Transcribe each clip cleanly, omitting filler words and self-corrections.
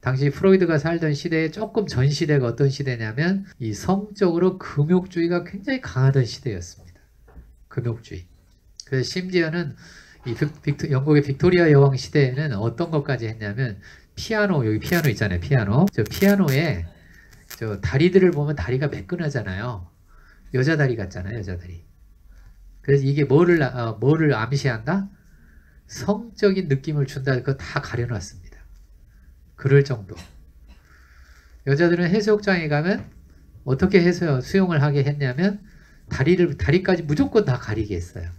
당시 프로이드가 살던 시대에 조금 전 시대가 어떤 시대냐면 이 성적으로 금욕주의가 굉장히 강하던 시대였습니다. 금욕주의. 그래서 심지어는 이 영국의 빅토리아 여왕 시대에는 어떤 것까지 했냐면 피아노, 여기 피아노 있잖아요. 피아노. 저 피아노에 저 다리들을 보면 다리가 매끈하잖아요. 여자 다리 같잖아요. 여자 다리. 그래서 이게 뭐를 암시한다? 성적인 느낌을 준다. 그거 다 가려놨습니다. 그럴 정도. 여자들은 해수욕장에 가면 어떻게 수영을 하게 했냐면 다리까지 무조건 다 가리게 했어요.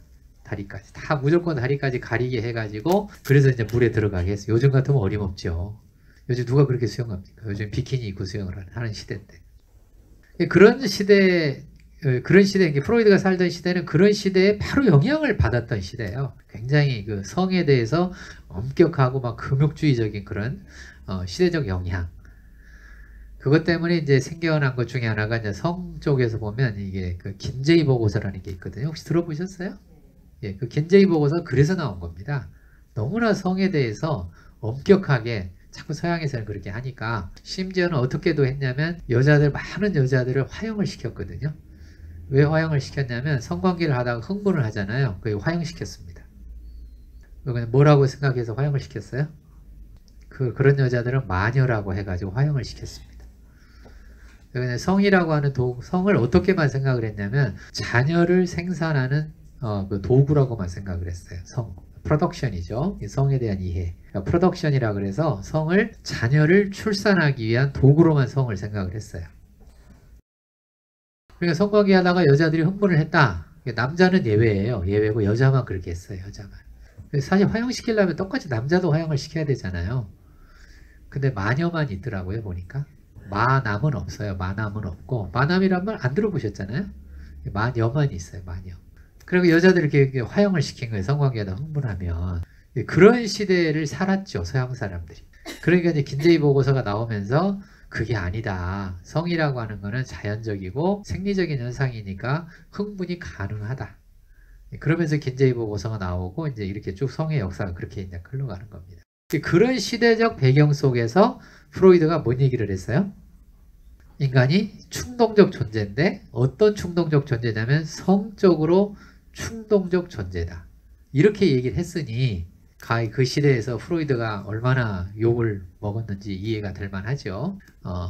다리까지. 다 무조건 다리까지 가리게 해가지고 그래서 이제 물에 들어가게 했어요. 요즘 같으면 어림없죠. 요즘 누가 그렇게 수영합니까? 요즘 비키니 입고 수영을 하는 시대인데. 그런 시대, 프로이드가 살던 시대는 그런 시대에 바로 영향을 받았던 시대예요. 굉장히 그 성에 대해서 엄격하고 막 금욕주의적인 그런 시대적 영향. 그것 때문에 이제 생겨난 것 중에 하나가 이제 성 쪽에서 보면 이게 그 긴제이 보고서라는 게 있거든요. 혹시 들어보셨어요? 예, 그 긴제이 보고서 그래서 나온 겁니다. 너무나 성에 대해서 엄격하게 자꾸 서양에서는 그렇게 하니까 심지어는 어떻게도 했냐면 많은 여자들을 화형을 시켰거든요. 왜 화형을 시켰냐면 성관계를 하다가 흥분을 하잖아요. 그게 화형시켰습니다. 뭐라고 생각해서 화형을 시켰어요? 그런 여자들은 마녀라고 해가지고 화형을 시켰습니다. 성이라고 하는 성을 어떻게만 생각을 했냐면 자녀를 생산하는 그 도구라고만 생각을 했어요. 성. 프로덕션이죠. 성에 대한 이해. 그러니까 프로덕션이라 그래서 성을 자녀를 출산하기 위한 도구로만 성을 생각을 했어요. 그러니까 성관계 하다가 여자들이 흥분을 했다. 남자는 예외예요. 예외고 여자만 그렇게 했어요. 여자만. 사실 화형시키려면 똑같이 남자도 화형을 시켜야 되잖아요. 근데 마녀만 있더라고요. 보니까. 마남은 없어요. 마남은 없고 마남이란 말 안 들어보셨잖아요. 마녀만 있어요. 마녀. 그리고 여자들 이렇게 화형을 시킨 거예요. 성관계하다 흥분하면. 그런 시대를 살았죠. 서양 사람들이. 그러니까 이제 긴제이 보고서가 나오면서 그게 아니다. 성이라고 하는 거는 자연적이고 생리적인 현상이니까 흥분이 가능하다. 그러면서 긴제이 보고서가 나오고 이제 이렇게 쭉 성의 역사가 그렇게 이제 흘러가는 겁니다. 그런 시대적 배경 속에서 프로이드가 뭔 얘기를 했어요? 인간이 충동적 존재인데 어떤 충동적 존재냐면 성적으로 충동적 존재다. 이렇게 얘기를 했으니 그 시대에서 프로이드가 얼마나 욕을 먹었는지 이해가 될 만하죠.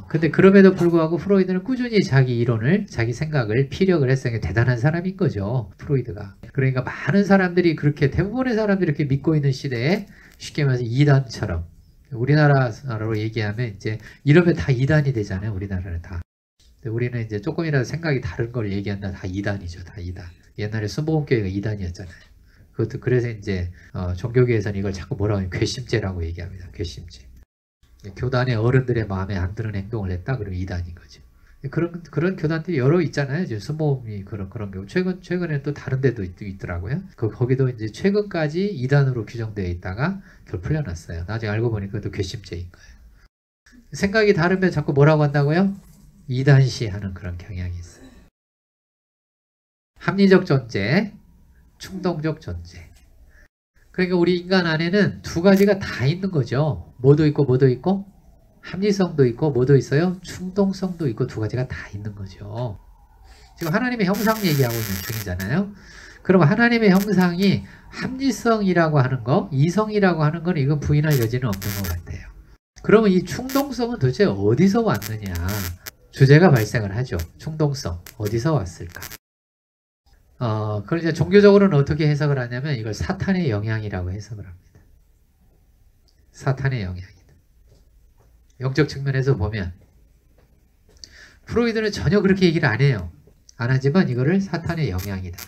근데 그럼에도 불구하고 프로이드는 꾸준히 자기 이론을, 자기 생각을 피력을 했으니 대단한 사람인 거죠. 프로이드가. 그러니까 많은 사람들이 그렇게, 대부분의 사람들이 이렇게 믿고 있는 시대에 쉽게 말해서 이단처럼, 우리나라로 얘기하면 이제 이러면 다 이단이 되잖아요. 우리나라는 다. 우리는 이제 조금이라도 생각이 다른 걸 얘기한다. 다 이단이죠. 다 이단. 옛날에 순복음교회가 이단이었잖아요. 그것도 그래서 이제 종교계에서는 이걸 자꾸 뭐라고 하면 괘씸죄라고 얘기합니다. 괘씸죄. 교단의 어른들의 마음에 안 드는 행동을 했다. 그러면 이단인 거죠. 그런 교단들이 여러 있잖아요. 지금 순복음이 그런 경우. 최근에 또 다른 데도 있더라고요. 거기도 이제 최근까지 이단으로 규정되어 있다가 결 풀려났어요. 나중에 알고 보니까 그것도 괘씸죄인 거예요. 생각이 다르면 자꾸 뭐라고 한다고요? 이단시하는 그런 경향이 있어요. 합리적 존재, 충동적 존재. 그러니까 우리 인간 안에는 두 가지가 다 있는 거죠. 뭐도 있고 뭐도 있고 합리성도 있고 뭐도 있어요? 충동성도 있고 두 가지가 다 있는 거죠. 지금 하나님의 형상 얘기하고 있는 중이잖아요. 그럼 하나님의 형상이 합리성이라고 하는 거, 이성이라고 하는 건 이건 부인할 여지는 없는 것 같아요. 그러면 이 충동성은 도대체 어디서 왔느냐? 주제가 발생을 하죠. 충동성. 어디서 왔을까? 그걸 이제 종교적으로는 어떻게 해석을 하냐면 이걸 사탄의 영향이라고 해석을 합니다. 사탄의 영향이다. 영적 측면에서 보면 프로이드는 전혀 그렇게 얘기를 안 해요. 안 하지만 이거를 사탄의 영향이다.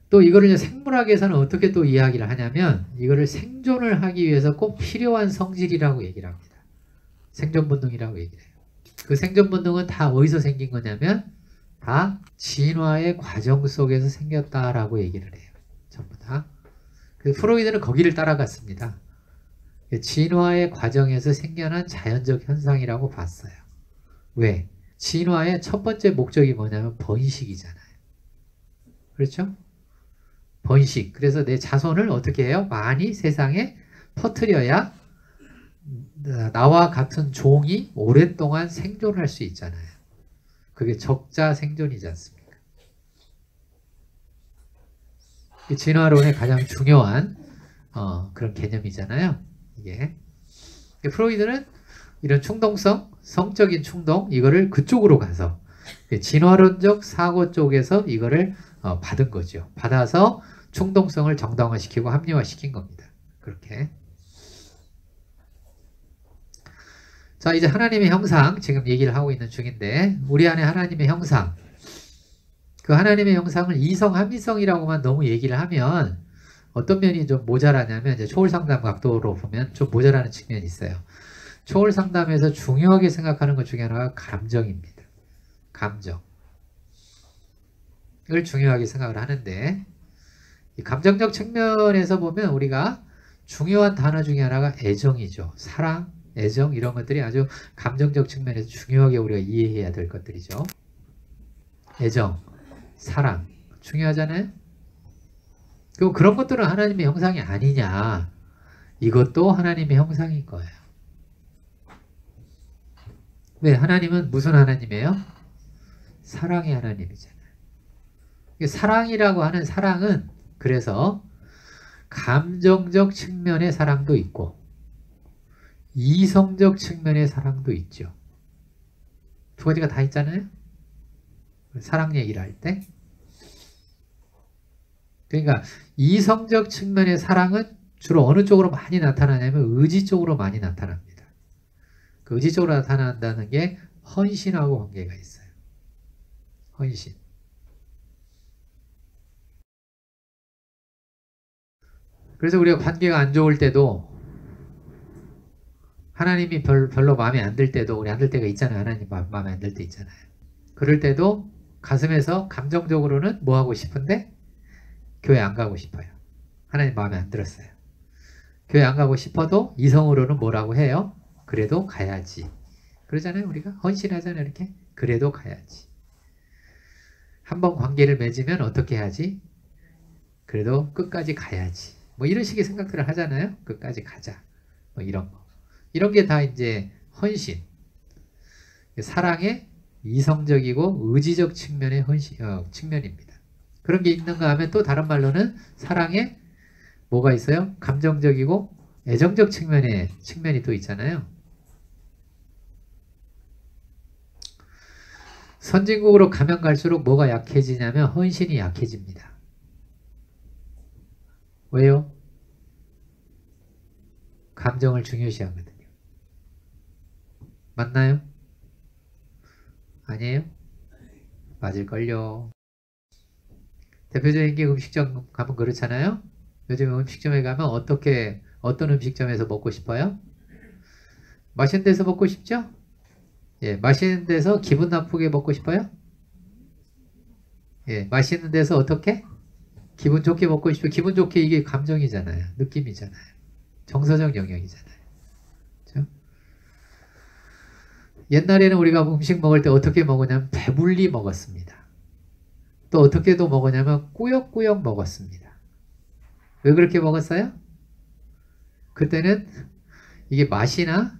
또 이거를 이제 생물학에서는 어떻게 또 이야기를 하냐면 이거를 생존을 하기 위해서 꼭 필요한 성질이라고 얘기를 합니다. 생존 본능이라고 얘기를 해요. 그 생존 본능은 다 어디서 생긴 거냐면 다 진화의 과정 속에서 생겼다라고 얘기를 해요. 전부 다. 그래서 프로이드는 거기를 따라갔습니다. 진화의 과정에서 생겨난 자연적 현상이라고 봤어요. 왜? 진화의 첫 번째 목적이 뭐냐면 번식이잖아요. 그렇죠? 번식. 그래서 내 자손을 어떻게 해요? 많이 세상에 퍼뜨려야 나와 같은 종이 오랫동안 생존할 수 있잖아요. 그게 적자 생존이지 않습니까? 진화론의 가장 중요한 그런 개념이잖아요. 이게 프로이드는 이런 충동성, 성적인 충동 이거를 그쪽으로 가서 진화론적 사고 쪽에서 이거를 받은 거죠. 받아서 충동성을 정당화시키고 합리화시킨 겁니다. 그렇게. 자, 이제 하나님의 형상 지금 얘기를 하고 있는 중인데 우리 안에 하나님의 형상 그 하나님의 형상을 이성, 합리성이라고만 너무 얘기를 하면 어떤 면이 좀 모자라냐면 이제 초월상담 각도로 보면 좀 모자라는 측면이 있어요. 초월상담에서 중요하게 생각하는 것 중에 하나가 감정입니다. 감정을 중요하게 생각을 하는데 이 감정적 측면에서 보면 우리가 중요한 단어 중에 하나가 애정이죠. 사랑, 애정 이런 것들이 아주 감정적 측면에서 중요하게 우리가 이해해야 될 것들이죠. 애정, 사랑 중요하잖아요. 그럼 그런 것들은 하나님의 형상이 아니냐. 이것도 하나님의 형상인 거예요. 왜? 하나님은 무슨 하나님이에요? 사랑의 하나님이잖아요. 사랑이라고 하는 사랑은 그래서 감정적 측면의 사랑도 있고 이성적 측면의 사랑도 있죠. 두 가지가 다 있잖아요. 사랑 얘기를 할 때. 그러니까 이성적 측면의 사랑은 주로 어느 쪽으로 많이 나타나냐면 의지 쪽으로 많이 나타납니다. 그 의지 쪽으로 나타난다는 게 헌신하고 관계가 있어요. 헌신. 그래서 우리가 관계가 안 좋을 때도 하나님이 별로 마음에 안 들 때도 우리 안 들 때가 있잖아요. 하나님 마음에 안 들 때 있잖아요. 그럴 때도 가슴에서 감정적으로는 뭐 하고 싶은데 교회 안 가고 싶어요. 하나님 마음에 안 들었어요. 교회 안 가고 싶어도 이성으로는 뭐라고 해요? 그래도 가야지. 그러잖아요. 우리가 헌신하잖아요. 이렇게. 그래도 가야지. 한번 관계를 맺으면 어떻게 해야지? 그래도 끝까지 가야지. 뭐 이런 식의 생각들을 하잖아요. 끝까지 가자. 뭐 이런 거. 이런 게 다 이제 헌신. 사랑의 이성적이고 의지적 측면의 헌신, 측면입니다. 그런 게 있는가 하면 또 다른 말로는 사랑에 뭐가 있어요? 감정적이고 애정적 측면이 또 있잖아요. 선진국으로 가면 갈수록 뭐가 약해지냐면 헌신이 약해집니다. 왜요? 감정을 중요시하거든요. 맞나요? 아니에요? 맞을걸요. 대표적인 게 음식점 가면 그렇잖아요. 요즘 음식점에 가면 어떤 음식점에서 먹고 싶어요? 맛있는 데서 먹고 싶죠? 예, 맛있는 데서 기분 나쁘게 먹고 싶어요? 예, 맛있는 데서 어떻게? 기분 좋게 먹고 싶어요. 기분 좋게 이게 감정이잖아요. 느낌이잖아요. 정서적 영역이잖아요. 그렇죠? 옛날에는 우리가 음식 먹을 때 어떻게 먹었냐면 배불리 먹었습니다. 또 어떻게도 먹었냐면 꾸역꾸역 먹었습니다. 왜 그렇게 먹었어요? 그때는 이게 맛이나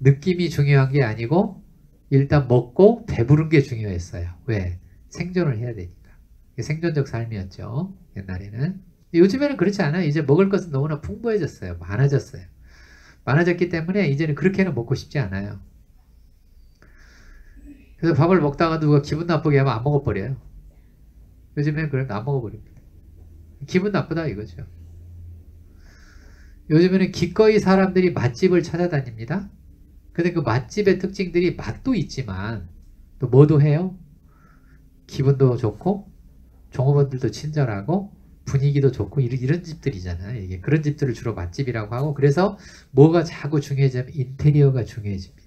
느낌이 중요한 게 아니고 일단 먹고 배부른 게 중요했어요. 왜? 생존을 해야 되니까. 생존적 삶이었죠. 옛날에는. 요즘에는 그렇지 않아요. 이제 먹을 것은 너무나 풍부해졌어요. 많아졌어요. 많아졌기 때문에 이제는 그렇게는 먹고 싶지 않아요. 그래서 밥을 먹다가 누가 기분 나쁘게 하면 안 먹어버려요. 요즘에는 그런 거 안 먹어버립니다. 기분 나쁘다 이거죠. 요즘에는 기꺼이 사람들이 맛집을 찾아다닙니다. 근데 그 맛집의 특징들이 맛도 있지만 또 뭐도 해요? 기분도 좋고 종업원들도 친절하고 분위기도 좋고 이런 집들이잖아요. 이게 그런 집들을 주로 맛집이라고 하고 그래서 뭐가 자꾸 중요해지면 인테리어가 중요해집니다.